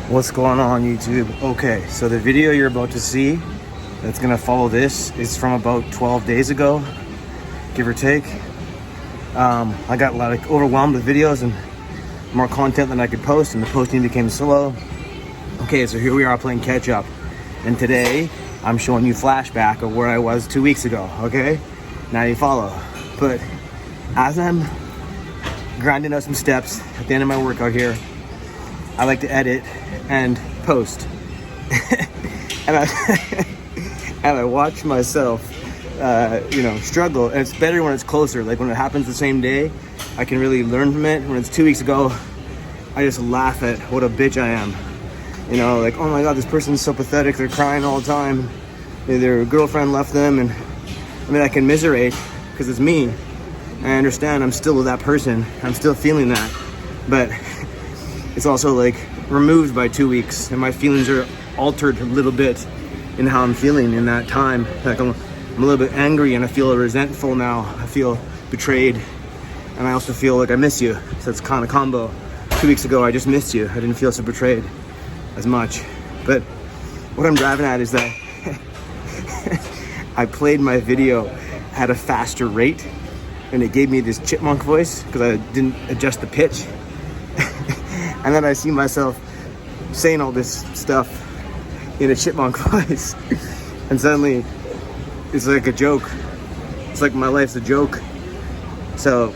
What's going on, YouTube? Okay, so the video you're about to see that's gonna follow this is from about 12 days ago, give or take. I got overwhelmed with videos and more content than I could post, and the posting became slow. Okay, so here we are playing catch up, and today I'm showing you flashback of where I was 2 weeks ago. Okay, now you follow. But as I'm grinding out some steps at the end of my workout here, I like to edit and post. and I watch myself struggle, and it's better when it's closer. Like when it happens the same day, I can really learn from it. When it's 2 weeks ago, I just laugh at what a bitch I am. You know, like, oh my god, this person's so pathetic, they're crying all the time, their girlfriend left them, and I mean, I can commiserate because it's me. I understand I'm still with that person, I'm still feeling that, but it's also like removed by 2 weeks, and my feelings are altered a little bit in how I'm feeling in that time. Like I'm a little bit angry, and I feel resentful now. I feel betrayed, and I also feel like I miss you. So it's kind of combo. 2 weeks ago, I just missed you. I didn't feel so betrayed as much. But what I'm driving at is that I played my video at a faster rate, and it gave me this chipmunk voice because I didn't adjust the pitch. And then I see myself saying all this stuff in a chipmunk voice. And suddenly, it's like a joke. It's like my life's a joke. So,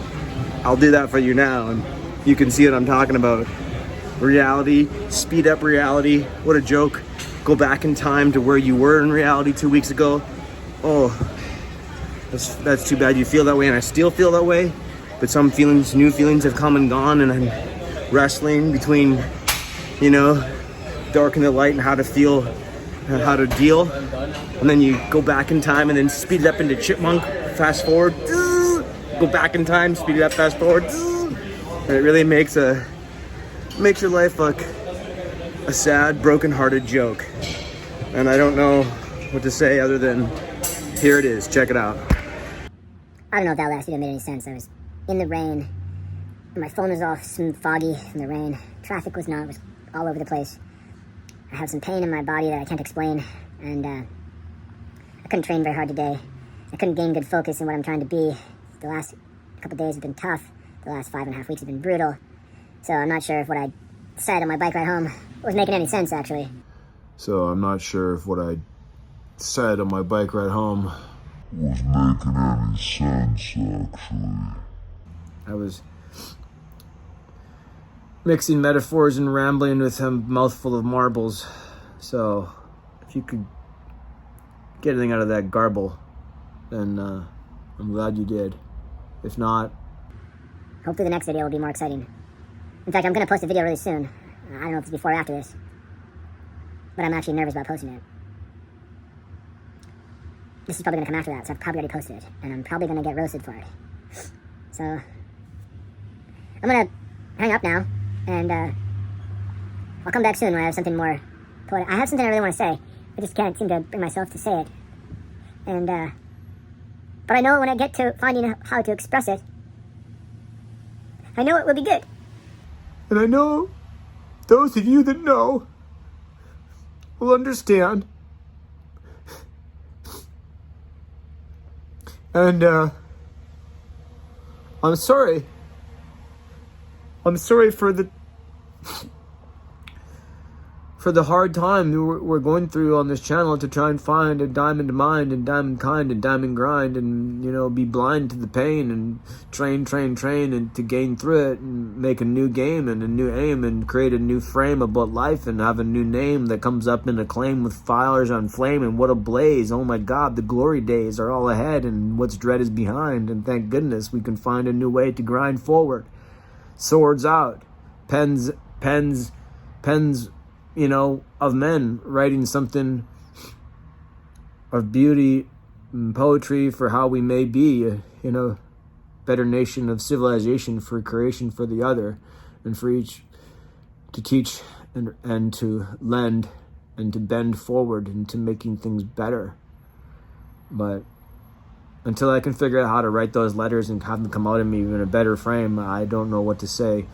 I'll do that for you now, and you can see what I'm talking about. Reality, speed up reality. What a joke. Go back in time to where you were in reality 2 weeks ago. Oh, that's too bad you feel that way, and I still feel that way. But some feelings, new feelings have come and gone, and I'm wrestling between, dark and the light, and how to feel, and how to deal. And then you go back in time and then speed it up into chipmunk, fast forward, go back in time, speed it up, fast forward. And it really makes your life like a sad, broken-hearted joke. And I don't know what to say other than, here it is, check it out. I don't know if that last video made any sense. I was in the rain, and my phone was all foggy from the rain. Traffic was not, it was all over the place. I have some pain in my body that I can't explain, and I couldn't train very hard today. I couldn't gain good focus in what I'm trying to be. The last couple days have been tough. The last 5.5 weeks have been brutal. So I'm not sure if what I said on my bike ride home was making any sense, actually. So I'm not sure if what I said on my bike ride home was making any sense, actually. I was mixing metaphors and rambling with a mouthful of marbles. So if you could get anything out of that garble, then I'm glad you did. If not, hopefully the next video will be more exciting. In fact, I'm going to post a video really soon. I don't know if it's before or after this, but I'm actually nervous about posting it. This is probably going to come after that, so I've probably already posted it, and I'm probably going to get roasted for it. So I'm going to hang up now, and I'll come back soon when I have something more poetic. I have something I really want to say. I just can't seem to bring myself to say it. And but I know when I get to finding how to express it, I know it will be good. And I know those of you that know will understand. And I'm sorry. I'm sorry for the hard time we're going through on this channel to try and find a diamond mind and diamond kind and diamond grind, and be blind to the pain and train and to gain through it and make a new game and a new aim and create a new frame about life and have a new name that comes up in acclaim with fires on flame, and what a blaze. Oh my god, the glory days are all ahead, and what's dread is behind, and thank goodness we can find a new way to grind forward. Swords out, pens, of men writing something of beauty and poetry for how we may be, better nation of civilization, for creation for the other, and for each to teach and to lend and to bend forward into making things better. But until I can figure out how to write those letters and have them come out of me in a better frame, I don't know what to say.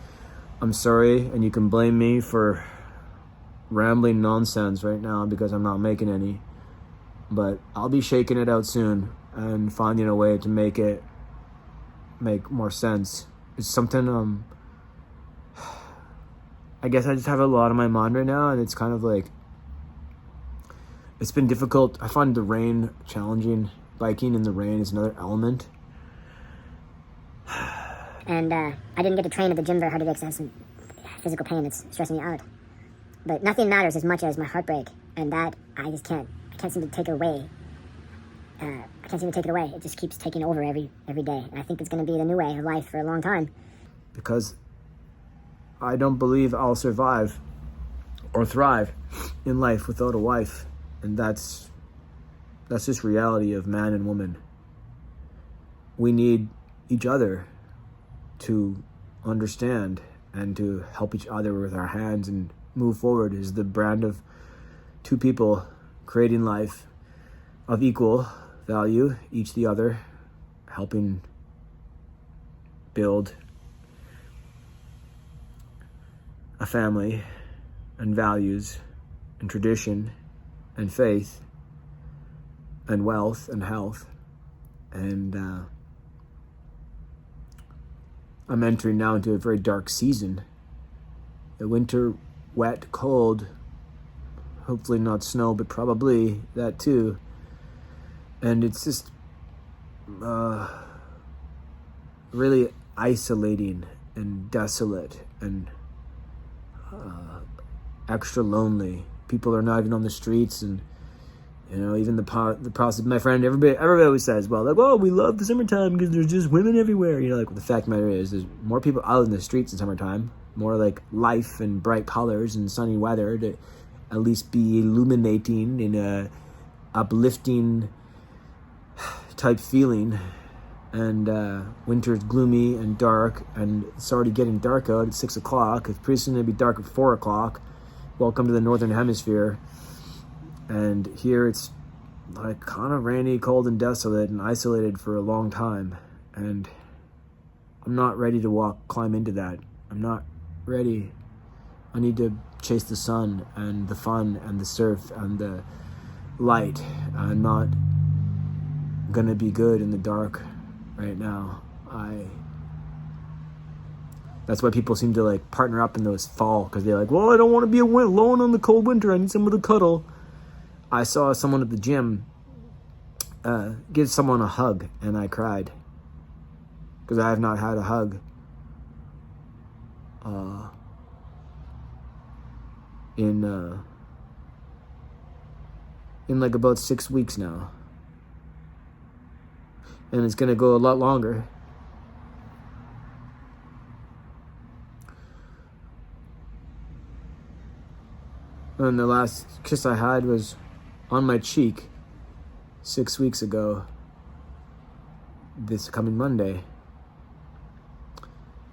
I'm sorry, and you can blame me for rambling nonsense right now because I'm not making any. But I'll be shaking it out soon and finding a way to make it make more sense. It's something, I guess I just have a lot on my mind right now, and it's kind of like, it's been difficult. I find the rain challenging. Biking in the rain is another element. And I didn't get to train at the gym very hard today because I have some physical pain that's stressing me out. But nothing matters as much as my heartbreak, and that I just can't seem to take it away. I can't seem to take it away. It just keeps taking over every day. And I think it's going to be the new way of life for a long time. Because I don't believe I'll survive or thrive in life without a wife. And that's just reality of man and woman. We need each other to understand and to help each other with our hands and move forward. Is the brand of two people creating life of equal value, each the other, helping build a family and values and tradition and faith and wealth and health. And I'm entering now into a very dark season. The winter, wet, cold, hopefully not snow, but probably that too. And it's just really isolating and desolate and extra lonely. People are not even on the streets, and even the process. My friend, everybody always says, well, like, oh, we love the summertime because there's just women everywhere. Like, the fact of the matter is, there's more people out in the streets in summertime, more like life and bright colors and sunny weather to at least be illuminating in a uplifting type feeling. And winter's gloomy and dark, and it's already getting dark out at 6 o'clock. It's pretty soon going to be dark at 4 o'clock. Welcome to the Northern Hemisphere. And here it's like kind of rainy, cold, and desolate and isolated for a long time. And I'm not ready to climb into that. I'm not ready. I need to chase the sun and the fun and the surf and the light. I'm not gonna be good in the dark right now. That's why people seem to like partner up in those fall, because they're like, well, I don't want to be alone on the cold winter. I need someone to cuddle. I saw someone at the gym give someone a hug, and I cried because I have not had a hug in like about 6 weeks now, and it's gonna go a lot longer. And the last kiss I had was on my cheek 6 weeks ago, this coming Monday.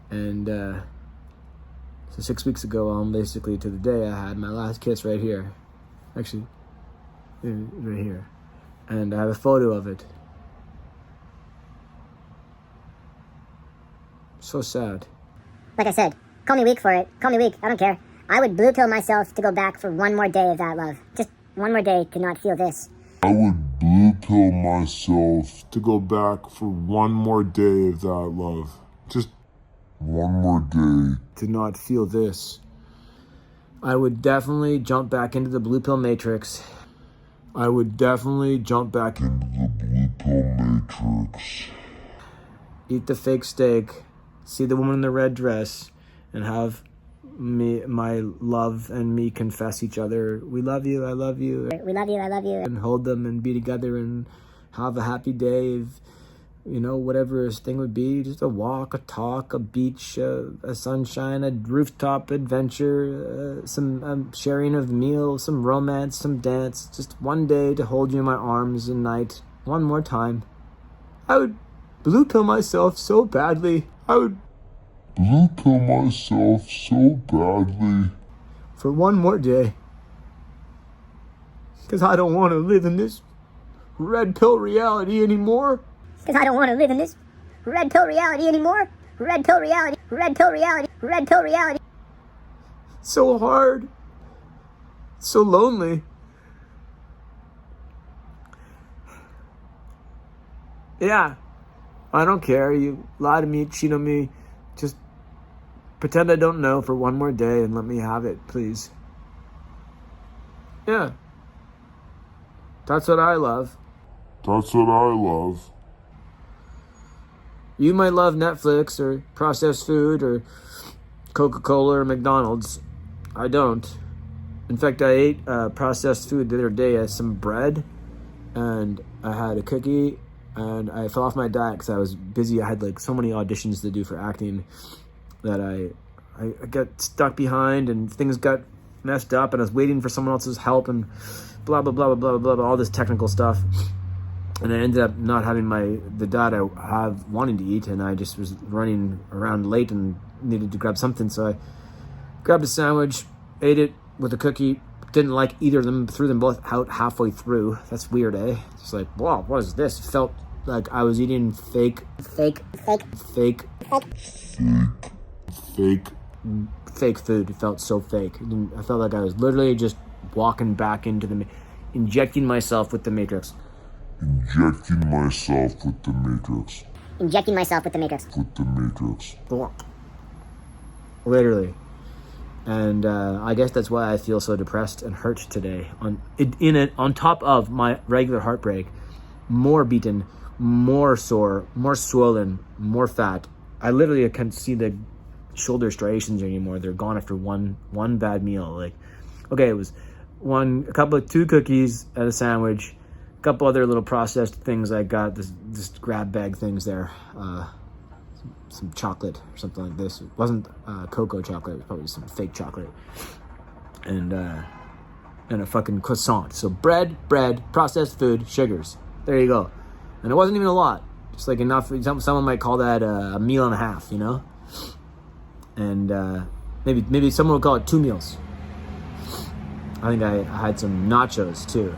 And so 6 weeks ago, basically to the day, I had my last kiss right here. Actually, right here. And I have a photo of it. So sad. Like I said, call me weak for it. Call me weak. I don't care. I would blue pill myself to go back for one more day of that love. Just one more day to not feel this. I would blue pill myself to go back for one more day of that love. Just one more day to not feel this. I would definitely jump back into the blue pill matrix. I would definitely jump back into the blue pill matrix. Eat the fake steak, see the woman in the red dress, and have my love and me confess each other. We love you, I love you. We love you, I love you. And hold them and be together and have a happy day of, whatever this thing would be. Just a walk, a talk, a beach, a sunshine, a rooftop adventure, some sharing of meal, some romance, some dance. Just one day to hold you in my arms at night. One more time. I would blue pill myself so badly. I would blue pill myself so badly for one more day, because I don't want to live in this red pill reality anymore. Because I don't want to live in this red pill reality anymore. Red pill reality, red pill reality, red pill reality. So hard. It's so lonely. Yeah, I don't care. You lie to me, cheat on me. Just pretend I don't know for one more day and let me have it, please. Yeah. That's what I love. That's what I love. You might love Netflix or processed food or Coca-Cola or McDonald's. I don't. In fact, I ate processed food the other day. I had some bread and I had a cookie and I fell off my diet because I was busy. I had like so many auditions to do for acting that I got stuck behind and things got messed up and I was waiting for someone else's help and blah, blah, blah, blah, blah, blah, all this technical stuff. And I ended up not having the diet I have wanting to eat, and I just was running around late and needed to grab something. So I grabbed a sandwich, ate it with a cookie, didn't like either of them, threw them both out halfway through. That's weird, eh? Just like, wow, what is this? It felt like I was eating fake food. It felt so fake. I felt like I was literally just walking back into injecting myself with the Matrix. Injecting myself with the Matrix. Injecting myself with the Matrix. With the Matrix. Literally. And I guess that's why I feel so depressed and hurt today. On top of my regular heartbreak, more beaten, more sore, more swollen, more fat. I literally can't see the shoulder striations anymore. They're gone after one bad meal. Like, okay, it was two cookies and a sandwich. Couple other little processed things I got, this grab bag things there, some chocolate or something like this. It wasn't cocoa chocolate, it was probably some fake chocolate, and a fucking croissant. So bread, processed food, sugars. There you go. And it wasn't even a lot, just like enough. Someone might call that a meal and a half, you know. And maybe someone would call it 2 meals. I think I had some nachos too.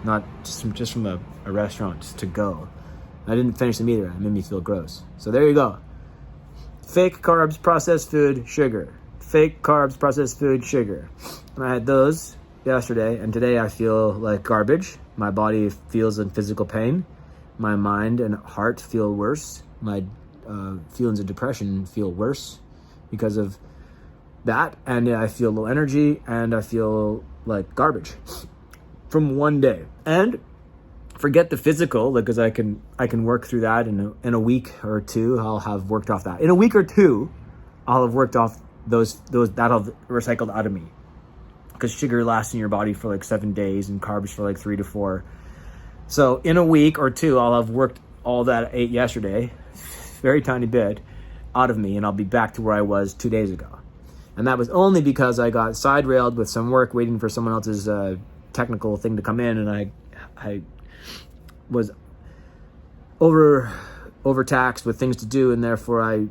Not just from a restaurant, just to go. I didn't finish them either. It made me feel gross. So there you go. Fake carbs, processed food, sugar. Fake carbs, processed food, sugar. And I had those yesterday, and today I feel like garbage. My body feels in physical pain. My mind and heart feel worse. My feelings of depression feel worse because of that. And I feel low energy, and I feel like garbage. From one day. And forget the physical, because I can work through that in a week or two. I'll have worked off that. In a week or two, I'll have worked off those that'll have recycled out of me. Because sugar lasts in your body for like 7 days and carbs for like 3 to 4. So in a week or two, I'll have worked all that I ate yesterday, very tiny bit, out of me, and I'll be back to where I was 2 days ago. And that was only because I got side railed with some work waiting for someone else's technical thing to come in, and I was overtaxed with things to do, and therefore I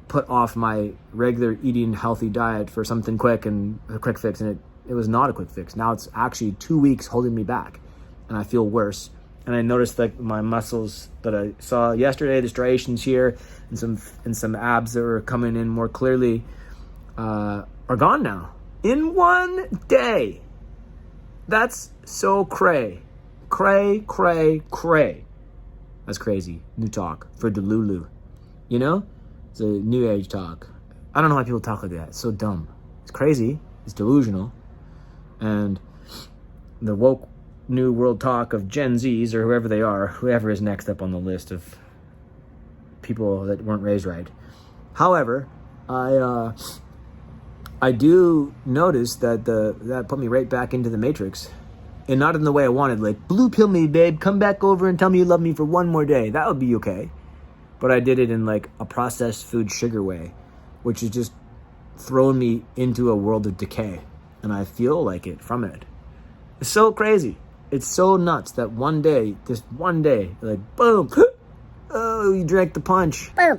put off my regular eating healthy diet for something quick and a quick fix, and it was not a quick fix. Now it's actually 2 weeks holding me back, and I feel worse. And I noticed that my muscles that I saw yesterday, the striations here, and some abs that were coming in more clearly, are gone now in 1 day. That's so cray. That's crazy. New talk for Delulu. You know? It's a new age talk. I don't know why people talk like that. It's so dumb. It's crazy. It's delusional. And the woke new world talk of Gen Zs, or whoever they are, whoever is next up on the list of people that weren't raised right. However, I do notice that that put me right back into the Matrix, and not in the way I wanted. Like, blue pill me, babe. Come back over and tell me you love me for one more day. That would be okay. But I did it in like a processed food sugar way, which is just throwing me into a world of decay, and I feel like it from it. It's so crazy. It's so nuts that one day, just one day, like boom, oh, you drank the punch. Boom,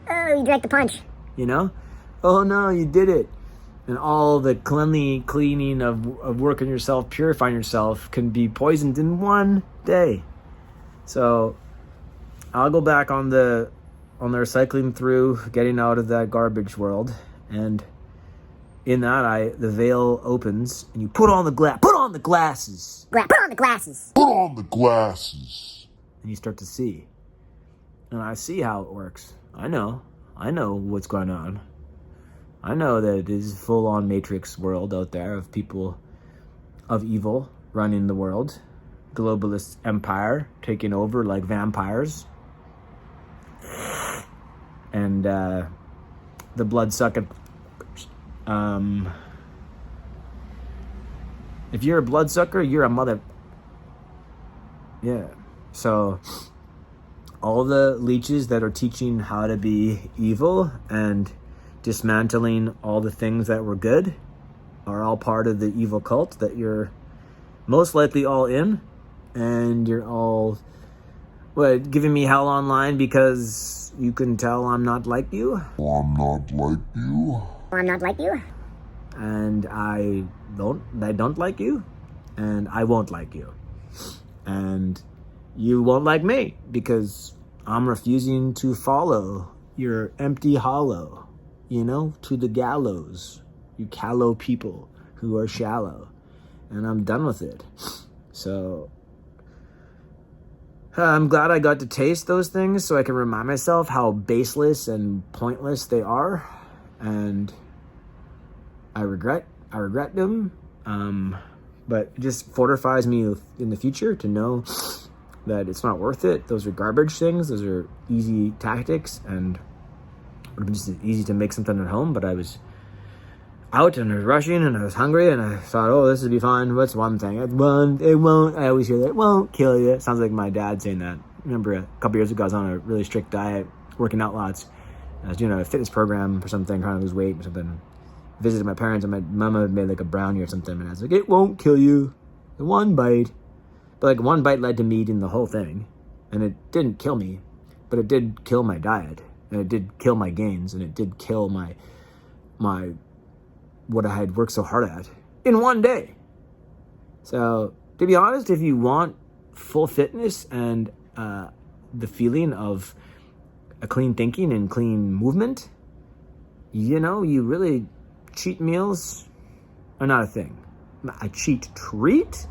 oh, you drank the punch. You know? Oh no, you did it. And all the cleaning of working yourself, purifying yourself can be poisoned in 1 day. So I'll go back on the recycling through, getting out of that garbage world, and in that the veil opens and you put on the glasses. Put on the glasses. Put on the glasses. And you start to see. And I see how it works. I know what's going on. I know that it is a full-on Matrix world out there of people of evil running the world. Globalist empire taking over like vampires. And the blood-sucking... if you're a bloodsucker, you're a mother... Yeah. So... all the leeches that are teaching how to be evil and dismantling all the things that were good are all part of the evil cult that you're most likely all in. And you're all, giving me hell online because you can tell I'm not like you. I'm not like you. I'm not like you. And I don't like you. And I won't like you. And you won't like me because I'm refusing to follow your empty hollow, to the gallows, you callow people who are shallow. And I'm done with it. So I'm glad I got to taste those things so I can remind myself how baseless and pointless they are. And I regret them. But it just fortifies me in the future to know that it's not worth it. Those are garbage things. Those are easy tactics, and it would be just easy to make something at home. But I was out and I was rushing and I was hungry and I thought, oh, this would be fine. What's one thing? It won't. I always hear that. It won't kill you. It sounds like my dad saying that. I remember a couple years ago I was on a really strict diet, working out lots. I was doing a fitness program for something, trying to lose weight or something. Visited my parents and my mama had made like a brownie or something, and I was like, it won't kill you. One bite. But like one bite led to me eating the whole thing. And it didn't kill me, but it did kill my diet. And it did kill my gains, and it did kill my what I had worked so hard at in one day. So to be honest, if you want full fitness and the feeling of a clean thinking and clean movement, you really, cheat meals are not a thing. A cheat treat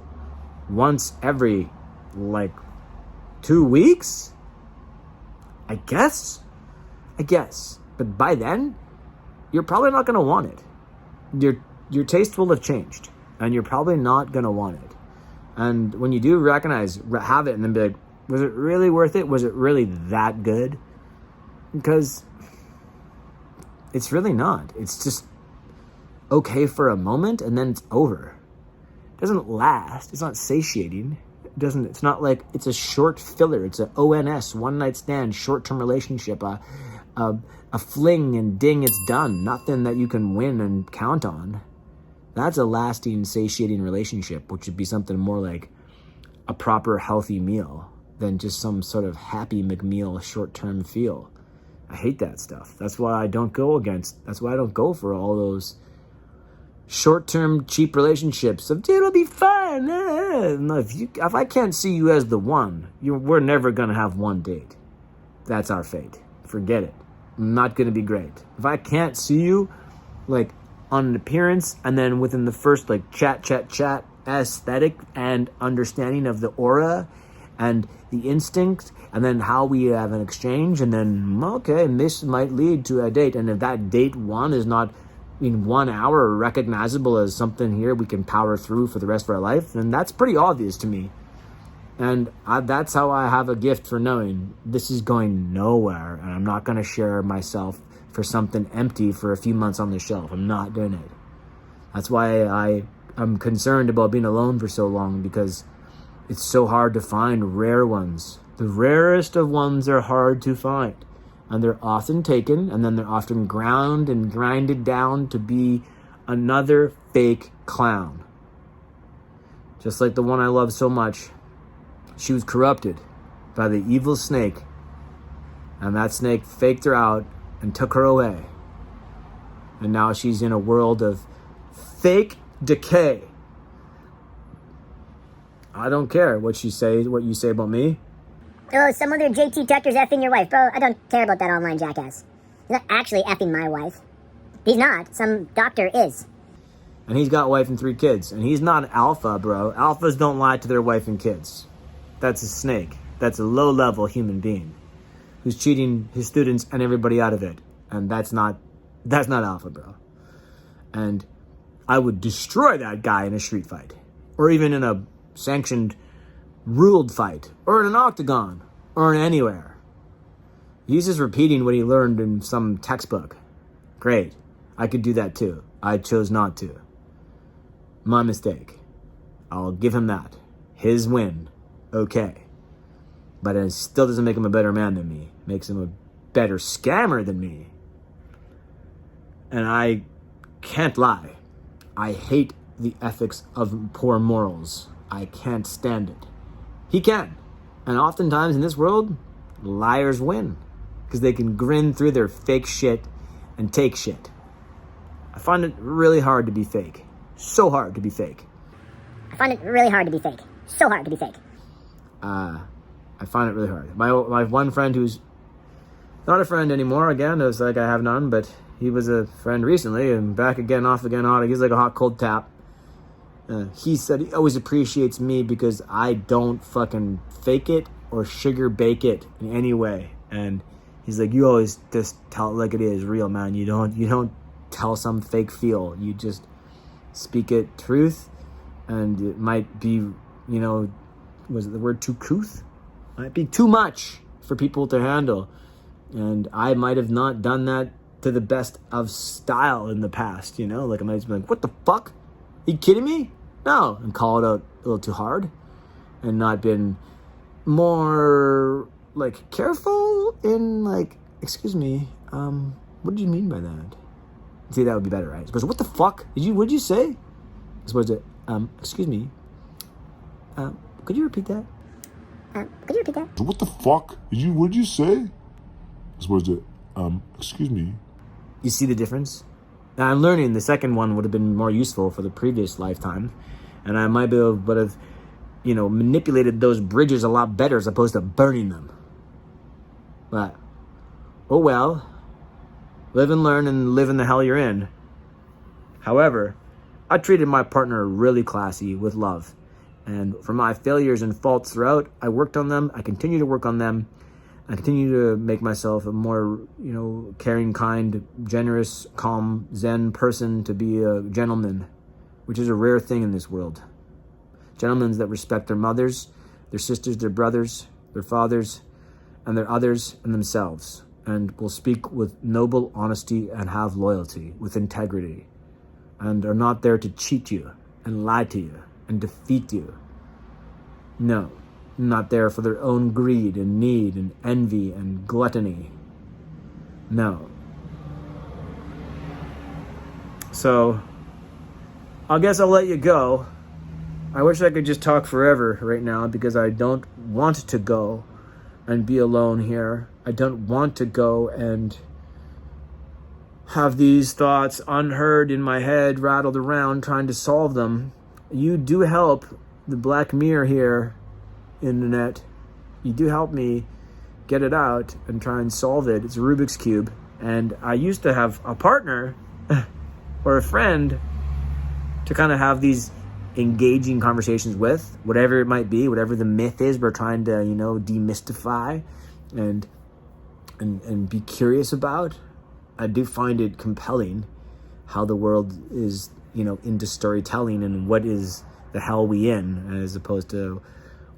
once every 2 weeks, I guess. But by then, you're probably not going to want it. Your taste will have changed, and you're probably not going to want it. And when you do have it, and then be like, was it really worth it? Was it really that good? Because it's really not. It's just okay for a moment, and then it's over. It doesn't last. It's not satiating. It's not like it's a short filler. It's a ONS, one night stand, short-term relationship, a fling and ding, it's done. Nothing that you can win and count on. That's a lasting, satiating relationship, which would be something more like a proper, healthy meal than just some sort of happy McMeal short-term feel. I hate that stuff. That's why I don't go for all those short-term, cheap relationships of, it'll be fine. No, if I can't see you as the one, we're never going to have one date. That's our fate. Forget it. Not going to be great. If I can't see you, on an appearance, and then within the first, chat aesthetic and understanding of the aura and the instinct, and then how we have an exchange, and then, okay, this might lead to a date. And if that date one is not in 1 hour recognizable as something here we can power through for the rest of our life, then that's pretty obvious to me. And that's how I have a gift for knowing this is going nowhere, and I'm not going to share myself for something empty for a few months on the shelf. I'm not doing it. That's why I'm concerned about being alone for so long, because it's so hard to find rare ones. The rarest of ones are hard to find. And they're often taken, and then they're often ground and grinded down to be another fake clown. Just like the one I love so much. She was corrupted by the evil snake, and that snake faked her out and took her away. And now she's in a world of fake decay. I don't care what you say about me. Oh, some other JT Tucker's effing your wife. Bro, I don't care about that online jackass. He's not actually effing my wife. He's not. Some doctor is. And he's got a wife and 3 kids. And he's not alpha, bro. Alphas don't lie to their wife and kids. That's a snake. That's a low-level human being who's cheating his students and everybody out of it. And that's not alpha, bro. And I would destroy that guy in a street fight. Or even in a sanctioned, ruled fight. Or in an octagon. Or in anywhere. He's just repeating what he learned in some textbook. Great. I could do that too. I chose not to. My mistake. I'll give him that. His win. Okay. But it still doesn't make him a better man than me. Makes him a better scammer than me. And I can't lie. I hate the ethics of poor morals. I can't stand it. He can. And oftentimes in this world, liars win. Because they can grin through their fake shit and take shit. I find it really hard to be fake. So hard to be fake. I find it really hard to be fake. So hard to be fake. I find it really hard. My one friend who's not a friend anymore, again, it's like I have none, but he was a friend recently, and back again, off again, on. He's like a hot, cold tap. He said he always appreciates me because I don't fucking fake it or sugar bake it in any way. And he's like, you always just tell it like it is, real, man. You don't tell some fake feel. You just speak it truth, and it might be, was it the word too couth? Might be too much for people to handle. And I might have not done that to the best of style in the past, Like I might have been like, what the fuck? Are you kidding me? No. And call it out a little too hard. And not been more, careful in, excuse me, what did you mean by that? See, that would be better, right? Because what the fuck? What did you say? As opposed to, excuse me, could you repeat that? Could you repeat that? What the fuck? What did you say? As opposed to, excuse me. You see the difference? Now, I'm learning the second one would have been more useful for the previous lifetime. And I might be able to have, manipulated those bridges a lot better as opposed to burning them. But, oh well. Live and learn and live in the hell you're in. However, I treated my partner really classy with love. And for my failures and faults throughout, I worked on them. I continue to work on them. I continue to make myself a more, caring, kind, generous, calm, zen person, to be a gentleman, which is a rare thing in this world. Gentlemen that respect their mothers, their sisters, their brothers, their fathers, and their others, and themselves, and will speak with noble honesty and have loyalty, with integrity, and are not there to cheat you and lie to you and defeat you. No. Not there for their own greed and need and envy and gluttony. No. So, I guess I'll let you go. I wish I could just talk forever right now because I don't want to go and be alone here. I don't want to go and have these thoughts unheard in my head, rattled around, trying to solve them. You do help the Black Mirror here in the net. You do help me get it out and try and solve it. It's a Rubik's Cube. And I used to have a partner or a friend to kind of have these engaging conversations with, whatever it might be, whatever the myth is we're trying to, demystify and be curious about. I do find it compelling how the world is, into storytelling and what is the hell we in, as opposed to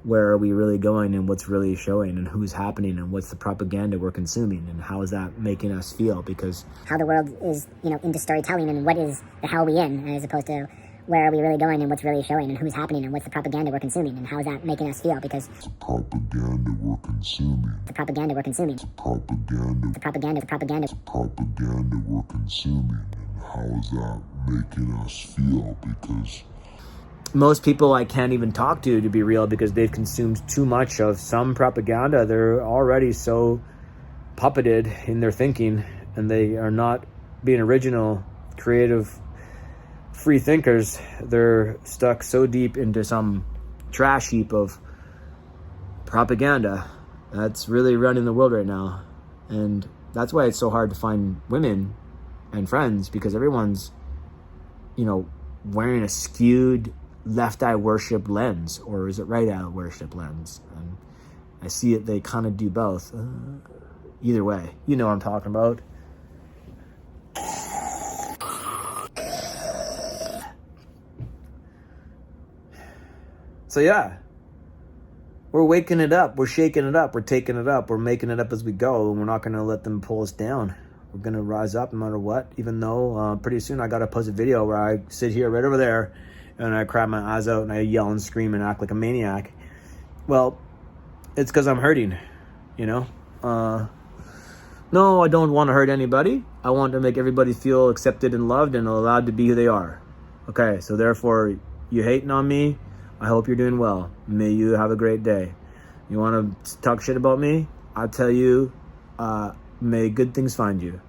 where are we really going and what's really showing and who's happening and what's the propaganda we're consuming and how is that making us feel, because how the world is, into storytelling and what is the hell we in, as opposed to where are we really going and what's really showing and who's happening and what's the propaganda we're consuming and how is that making us feel, because the propaganda we're consuming. The propaganda we're consuming. The propaganda. The propaganda. The propaganda. The propaganda we're consuming, and how is that making us feel? Because most people I can't even talk to be real, because they've consumed too much of some propaganda. They're already so puppeted in their thinking, and they are not being original, creative, free thinkers. They're stuck so deep into some trash heap of propaganda that's really running the world right now. And that's why it's so hard to find women and friends, because everyone's, wearing a skewed left eye worship lens, or is it right eye worship lens? And I see it, they kind of do both. Either way, you know what I'm talking about. So yeah, we're waking it up, we're shaking it up, we're taking it up, we're making it up as we go, and we're not going to let them pull us down. We're going to rise up no matter what, even though pretty soon I got to post a video where I sit here right over there and I cry my eyes out and I yell and scream and act like a maniac. Well, it's because I'm hurting, No, I don't want to hurt anybody. I want to make everybody feel accepted and loved and allowed to be who they are. Okay, so therefore, you hating on me, I hope you're doing well. May you have a great day. You want to talk shit about me? I tell you, may good things find you.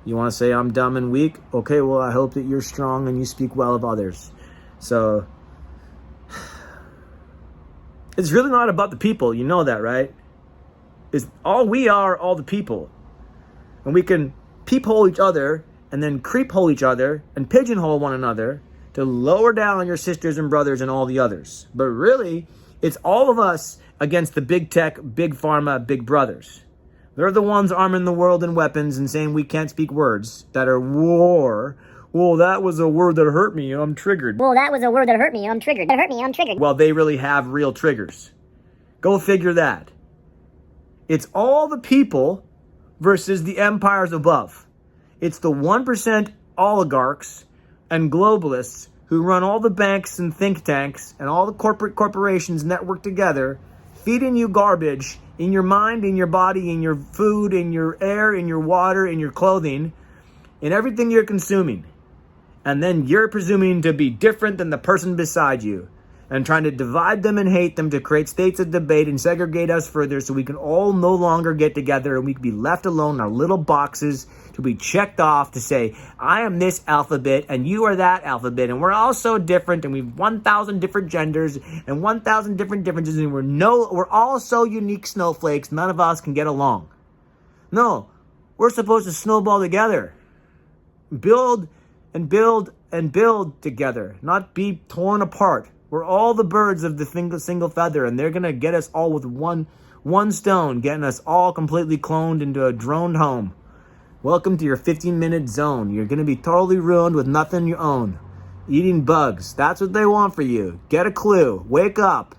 You want to say I'm dumb and weak? Okay, well, I hope that you're strong and you speak well of others. So, it's really not about the people. You know that, right? We are all the people. And we can peephole each other and then creephole each other and pigeonhole one another to lower down your sisters and brothers and all the others. But really, it's all of us against the big tech, big pharma, big brothers. They're the ones arming the world in weapons and saying we can't speak words that are war. Well, that was a word that hurt me. I'm triggered. Well, that was a word that hurt me. I'm triggered. That hurt me. I'm triggered. Well, they really have real triggers. Go figure that. It's all the people versus the empires above. It's the 1% oligarchs and globalists who run all the banks and think tanks and all the corporations network together, feeding you garbage in your mind, in your body, in your food, in your air, in your water, in your clothing, in everything you're consuming. And then you're presuming to be different than the person beside you and trying to divide them and hate them to create states of debate and segregate us further so we can all no longer get together and we can be left alone in our little boxes to be checked off to say, I am this alphabet and you are that alphabet and we're all so different and we've 1,000 different genders and 1,000 different differences and we're all so unique snowflakes, none of us can get along. No, we're supposed to snowball together. Build and build and build together, not be torn apart. We're all the birds of the single feather, and they're going to get us all with one stone, getting us all completely cloned into a droned home. Welcome to your 15-minute zone. You're going to be totally ruined with nothing you own. Eating bugs. That's what they want for you. Get a clue. Wake up.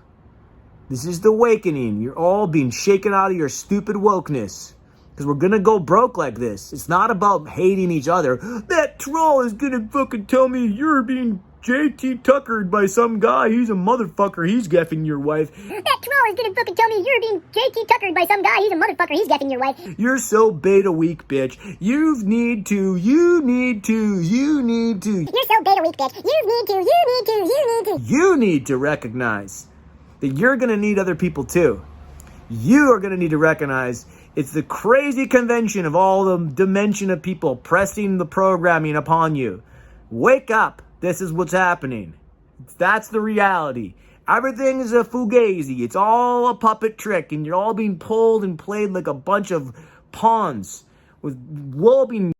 This is the awakening. You're all being shaken out of your stupid wokeness. Because we're going to go broke like this. It's not about hating each other. That troll is going to fucking tell me you're being JT Tuckered by some guy. He's a motherfucker. He's geffing your wife. That troll is gonna fucking tell me you're being JT Tuckered by some guy. He's a motherfucker. He's geffing your wife. You're so beta weak, bitch. You need to. You're so beta weak, bitch. You need to recognize that you're gonna need other people too. You are gonna need to recognize it's the crazy convention of all the dimension of people pressing the programming upon you. Wake up. This is what's happening. That's the reality. Everything is a fugazi. It's all a puppet trick, and you're all being pulled and played like a bunch of pawns with wool being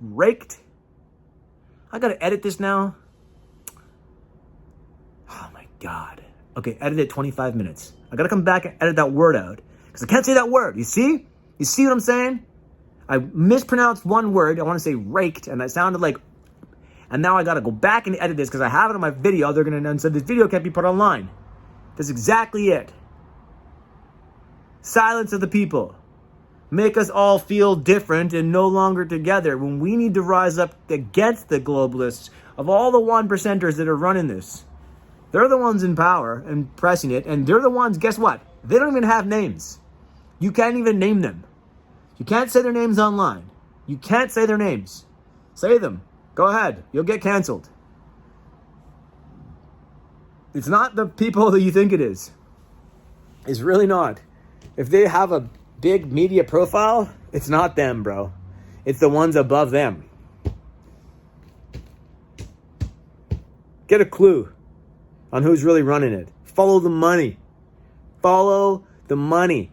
raked. I gotta edit this now. Oh my God. Okay, edit it 25 minutes. I gotta come back and edit that word out because I can't say that word. You see? You see what I'm saying? I mispronounced one word. I want to say raked, and that sounded like. And now I got to go back and edit this because I have it on my video. They're going to say this video can't be put online. That's exactly it. Silence of the people. Make us all feel different and no longer together when we need to rise up against the globalists of all the 1%ers that are running this. They're the ones in power and pressing it. And they're the ones, guess what? They don't even have names. You can't even name them. You can't say their names online. You can't say their names. Say them. Go ahead. You'll get canceled. It's not the people that you think it is. It's really not. If they have a big media profile, it's not them, bro. It's the ones above them. Get a clue on who's really running it. Follow the money. Follow the money.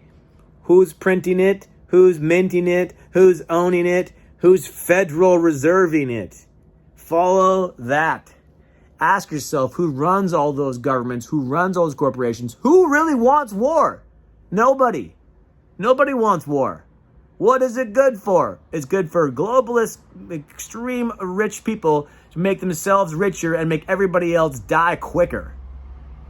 Who's printing it? Who's minting it? Who's owning it? Who's Federal Reserving it? Follow that. Ask yourself who runs all those governments, who runs all those corporations, who really wants war? Nobody. Nobody wants war. What is it good for? It's good for globalist, extreme rich people to make themselves richer and make everybody else die quicker.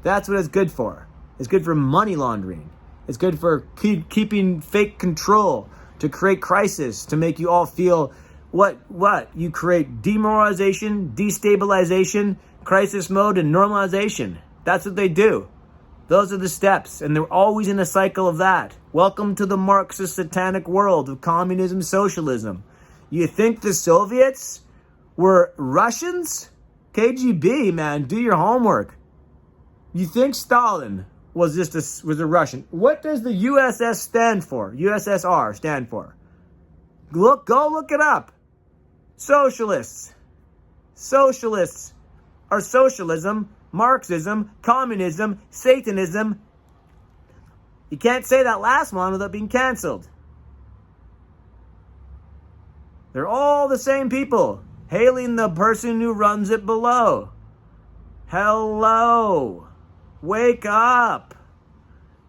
That's what it's good for. It's good for money laundering. It's good for keeping fake control, to create crisis, to make you all feel what? You create demoralization, destabilization, crisis mode, and normalization. That's what they do. Those are the steps, and they're always in a cycle of that. Welcome to the Marxist satanic world of communism, socialism. You think the Soviets were Russians? KGB, man, do your homework. You think Stalin was a Russian? What does the USSR stand for? Go look it up. Socialists. Socialists are socialism, Marxism, communism, Satanism. You can't say that last one without being canceled. They're all the same people, hailing the person who runs it below. Hello. Wake up.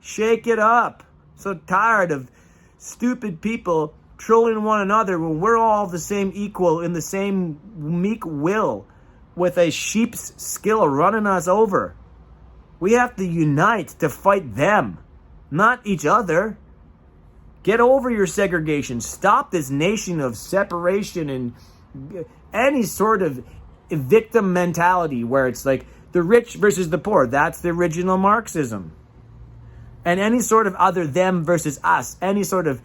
Shake it up. So tired of stupid people trolling one another when we're all the same equal in the same meek will with a sheep's skill running us over. We have to unite to fight them, not each other. Get over your segregation. Stop this nation of separation and any sort of victim mentality where it's like the rich versus the poor. That's the original Marxism. And any sort of other them versus us, any sort of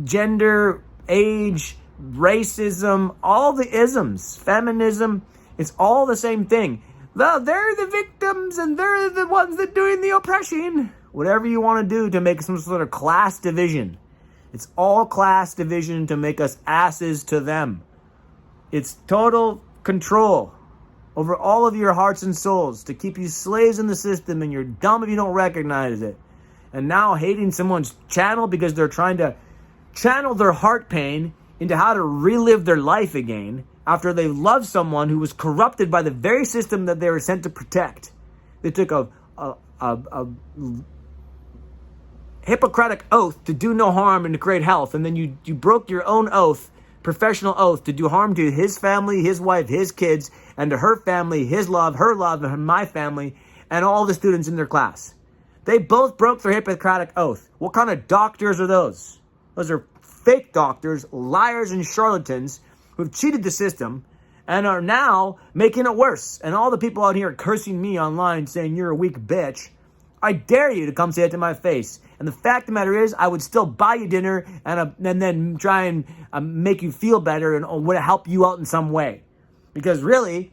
gender, age, racism, all the isms, feminism, it's all the same thing. Well, they're the victims and they're the ones that doing the oppression. Whatever you want to do to make some sort of class division. It's all class division to make us asses to them. It's total control over all of your hearts and souls to keep you slaves in the system, and you're dumb if you don't recognize it. And now hating someone's channel because they're trying to channel their heart pain into how to relive their life again after they loved someone who was corrupted by the very system that they were sent to protect. They took a Hippocratic oath to do no harm and to create health, and then you broke your own oath, professional oath, to do harm to his family, his wife, his kids, and to her family, his love, her love, and my family, and all the students in their class. They both broke their Hippocratic oath. What kind of doctors are those? Those are fake doctors, liars and charlatans who've cheated the system and are now making it worse. And all the people out here cursing me online saying you're a weak bitch. I dare you to come say it to my face. And the fact of the matter is, I would still buy you dinner and then try and make you feel better and would help you out in some way. Because really,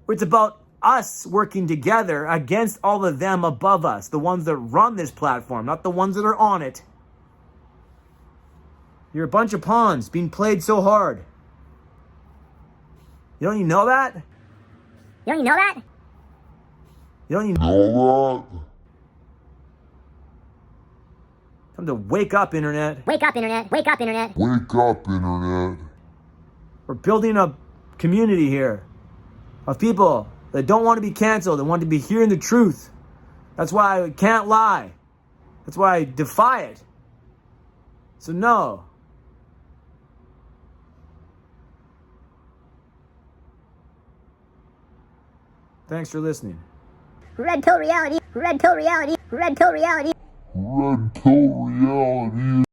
it's about us working together against all of them above us, the ones that run this platform, not the ones that are on it. You're a bunch of pawns being played so hard. You don't even know that? You don't even know that? You don't even Know that? Time to wake up, Internet. Wake up, Internet. Wake up, Internet. Wake up, Internet. We're building a community here of people that don't want to be canceled and want to be hearing the truth. That's why I can't lie. That's why I defy it. So no. Thanks for listening. Red pill reality. Red pill reality. Red pill reality. Red pill reality.